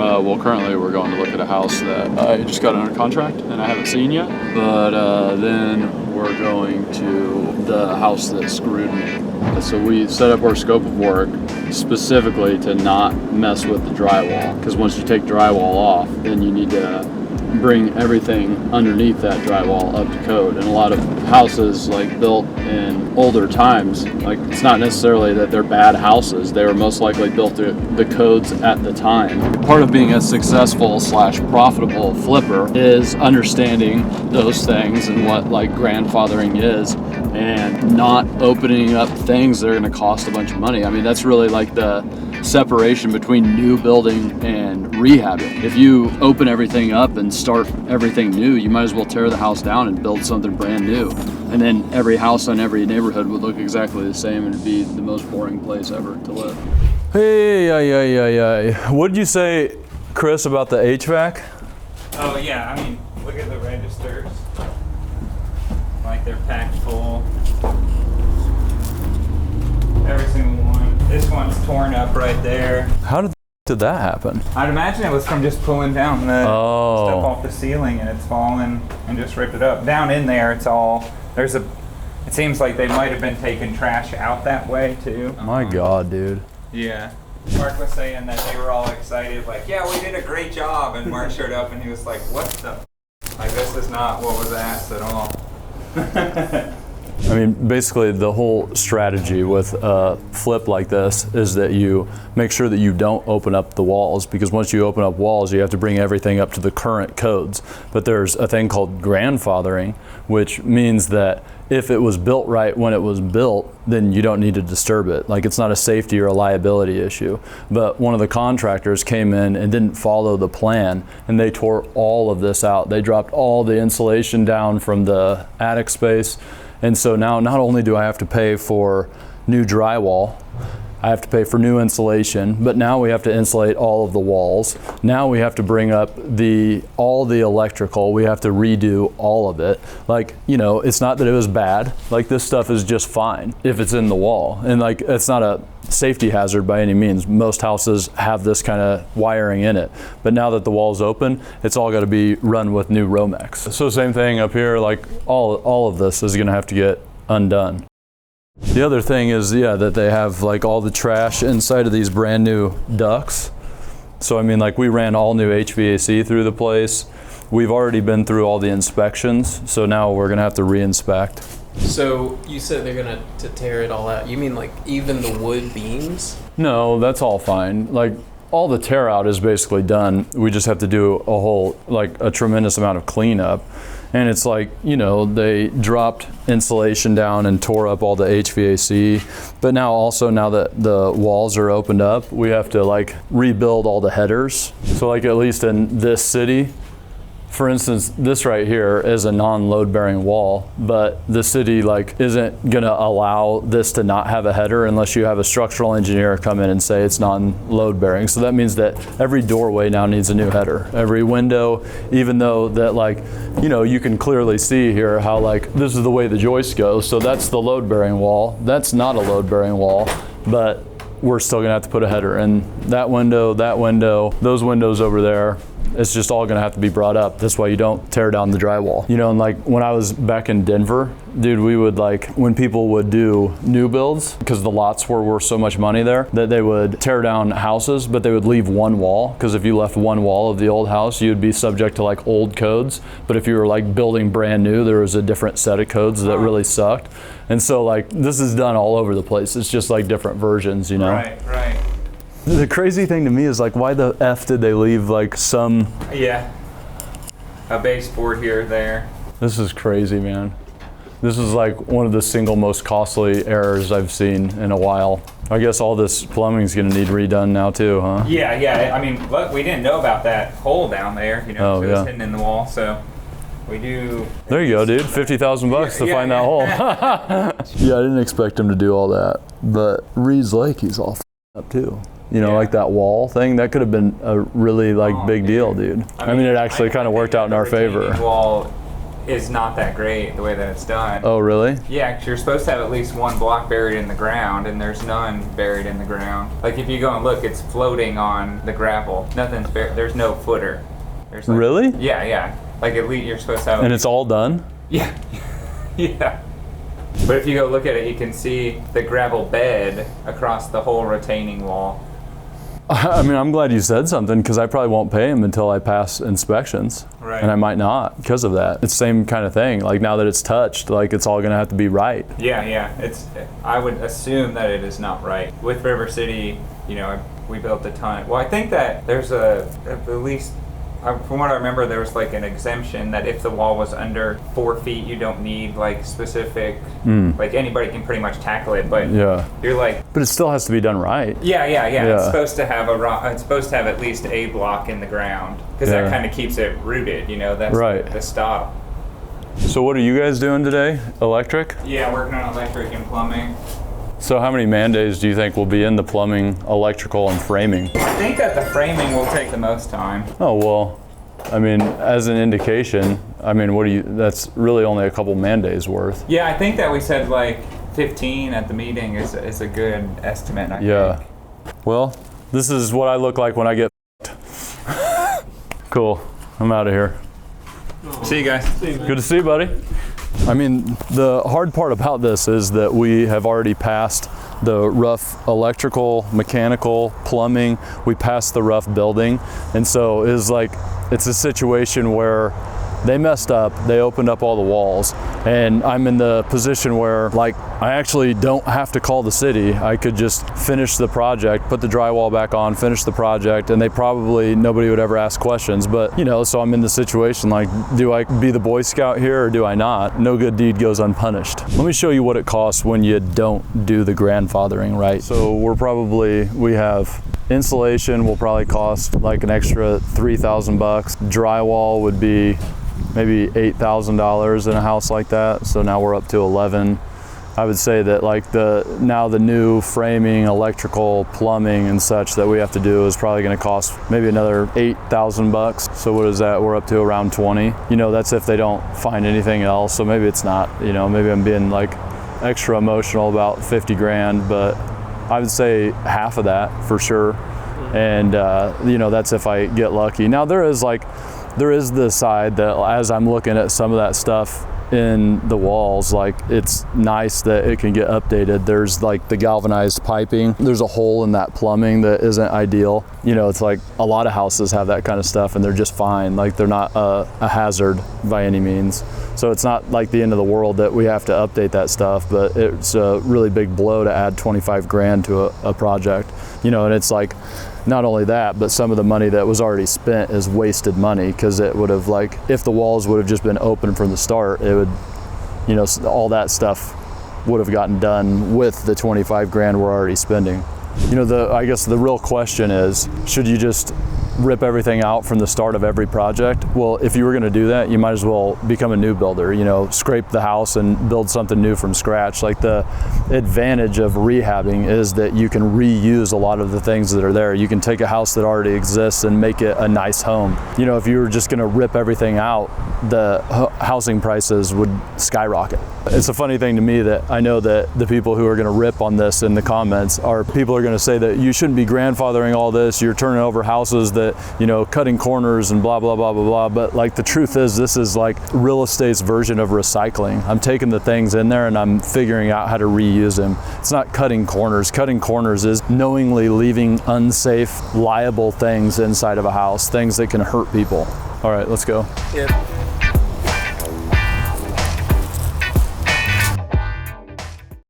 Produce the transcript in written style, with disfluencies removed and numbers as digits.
Well, currently we're going to look at a house that I just got under contract and I haven't seen yet. But then we're going to the house that screwed me. So we set up our scope of work specifically to not mess with the drywall. Because once you take drywall off, then you need to bring everything underneath that drywall up to code. And a lot of houses like built in older times, like it's not necessarily that they're bad houses, they were most likely built to the codes at the time. Part of being a successful / profitable flipper is understanding those things and what like grandfathering is, and not opening up things that are going to cost a bunch of money. I mean, that's really like the separation between new building and rehabbing. If you open everything up and start everything new, you might as well tear the house down and build something brand new. And then every house in every neighborhood would look exactly the same and it'd be the most boring place ever to live. Hey, what did you say, Chris, about the HVAC? Oh yeah, I mean, look at the registers. Like they're packed full. Every single one. This one's torn up right there. How did that happen? I'd imagine it was from just pulling down the stuff off the ceiling and it's fallen and just ripped it up. Down in there, it's all, it seems like they might have been taking trash out that way too. My God, dude. Yeah. Mark was saying that they were all excited, like, yeah, we did a great job. And Mark showed up and he was like, what the? Like, this is not what was asked at all. I mean, basically the whole strategy with a flip like this is that you make sure that you don't open up the walls, because once you open up walls, you have to bring everything up to the current codes. But there's a thing called grandfathering, which means that if it was built right when it was built, then you don't need to disturb it. Like, it's not a safety or a liability issue. But one of the contractors came in and didn't follow the plan, and they tore all of this out. They dropped all the insulation down from the attic space. And so now not only do I have to pay for new drywall, I have to pay for new insulation, but now we have to insulate all of the walls. Now we have to bring up all the electrical. We have to redo all of it. Like, you know, it's not that it was bad. Like, this stuff is just fine if it's in the wall. And like, it's not a safety hazard by any means. Most houses have this kind of wiring in it. But now that the wall's open, it's all got to be run with new Romex. So same thing up here, like all of this is going to have to get undone. The other thing is, yeah, that they have like all the trash inside of these brand new ducts. So I mean, like, we ran all new HVAC through the place. We've already been through all the inspections, so now we're gonna have to re-inspect. So you said they're gonna to tear it all out. You mean like even the wood beams? No, that's all fine. Like, all the tear out is basically done. We just have to do a tremendous amount of cleanup. And it's like, you know, they dropped insulation down and tore up all the HVAC. But now that the walls are opened up, we have to like rebuild all the headers. So like, at least in this city, for instance, this right here is a non-load bearing wall, but the city like isn't gonna allow this to not have a header unless you have a structural engineer come in and say it's non-load bearing. So that means that every doorway now needs a new header. Every window, even though that, like, you know, you can clearly see here how like this is the way the joist goes. So that's the load bearing wall. That's not a load bearing wall, but we're still gonna have to put a header in that window, those windows over there. It's just all gonna have to be brought up. That's why you don't tear down the drywall. You know, and like when I was back in Denver, dude, we would like, when people would do new builds, because the lots were worth so much money there, that they would tear down houses, but they would leave one wall. Because if you left one wall of the old house, you'd be subject to like old codes. But if you were like building brand new, there was a different set of codes that really sucked. And so like, this is done all over the place. It's just like different versions, you know? Right. The crazy thing to me is like, why the F did they leave like some... Yeah. A baseboard here or there. This is crazy, man. This is like one of the single most costly errors I've seen in a while. I guess all this plumbing's gonna need redone now too, huh? Yeah. I memean, look, we didn't know about that hole down there, you know, it was hidden in the wall, so we do. There you go, dude. $50,000 to find that hole. Yeah, I didn't expect him to do all that, but Reed's Lake, he's all up too. You know, like that wall thing, that could have been a really big deal, dude. I mean, it actually kind of worked out in our favor. Wall is not that great the way that it's done. Oh, really? Yeah, 'cause you're supposed to have at least one block buried in the ground, and there's none buried in the ground. Like if you go and look, it's floating on the gravel. Nothing's buried. There's no footer. There's like, Really? Yeah, yeah. Like at least you're supposed to have. And it's all done? Yeah, yeah. But if you go look at it, you can see the gravel bed across the whole retaining wall. I mean, I'm glad you said something because I probably won't pay him until I pass inspections. Right. And I might not because of that. It's the same kind of thing. Like now that it's touched, like it's all gonna have to be right. Yeah, yeah. I would assume that it is not right. With River City, you know, we built a ton. Well, I think that there's at least, from what I remember, there was like an exemption that if the wall was under 4 feet, you don't need like specific, like anybody can pretty much tackle it. But Yeah. you're like, But it still has to be done right. yeah. Yeah. It's supposed to have it's supposed to have at least a block in the ground because Yeah. that kind of keeps it rooted. You know, that's Right. the stop. So what are you guys doing today? Electric? Yeah, working on electric and plumbing. So how many man days do you think will be in the plumbing, electrical, and framing? I think that the framing will take the most time. Oh, well, I mean, as an indication, I mean, that's really only a couple man days worth. Yeah, I think that we said like 15 at the meeting is a good estimate. I Yeah. think. Well, this is what I look like when I get Cool. I'm out of here. See you guys. Good to see you, buddy. I mean, the hard part about this is that we have already passed the rough electrical, mechanical, plumbing. We passed the rough building. And so it's a situation where they messed up, they opened up all the walls, and I'm in the position where like I actually don't have to call the city. I could just finish the project, put the drywall back on, finish the project, and nobody would ever ask questions. But you know, so I'm in the situation like, do I be the Boy Scout here or do I not? No good deed goes unpunished. Let me show you what it costs when you don't do the grandfathering right. So we have insulation will probably cost like an extra $3,000. Drywall would be maybe $8,000 in a house like that. So now we're up to 11. I would say that like the new framing, electrical, plumbing and such that we have to do is probably going to cost maybe another $8,000. So what is that? We're up to around 20. You know, that's if they don't find anything else. So maybe it's not, you know, maybe I'm being like extra emotional about 50 grand, but I would say half of that for sure. And you know, that's if I get lucky. Now there is the side that as I'm looking at some of that stuff in the walls, like it's nice that it can get updated. There's like the galvanized piping. There's a hole in that plumbing that isn't ideal. You know, it's like a lot of houses have that kind of stuff and they're just fine. Like they're not a hazard by any means. So it's not like the end of the world that we have to update that stuff, but it's a really big blow to add 25 grand to a project. You know, and it's like, not only that, but some of the money that was already spent is wasted money because it would have like, if the walls would have just been open from the start, it would, you know, all that stuff would have gotten done with the 25 grand we're already spending. You know, I guess the real question is, should you just rip everything out from the start of every project? Well, if you were going to do that, you might as well become a new builder, you know, scrape the house and build something new from scratch. Like the advantage of rehabbing is that you can reuse a lot of the things that are there. You can take a house that already exists and make it a nice home. You know, if you were just going to rip everything out, the housing prices would skyrocket. It's a funny thing to me that I know that the people who are going to rip on this in the comments are people are going to say that you shouldn't be grandfathering all this, you're turning over houses that, you know, cutting corners and blah, blah, blah, blah, blah. But like the truth is, this is like real estate's version of recycling. I'm taking the things in there and I'm figuring out how to reuse them. It's not cutting corners. Cutting corners is knowingly leaving unsafe, liable things inside of a house, things that can hurt people. All right, let's go. Yeah.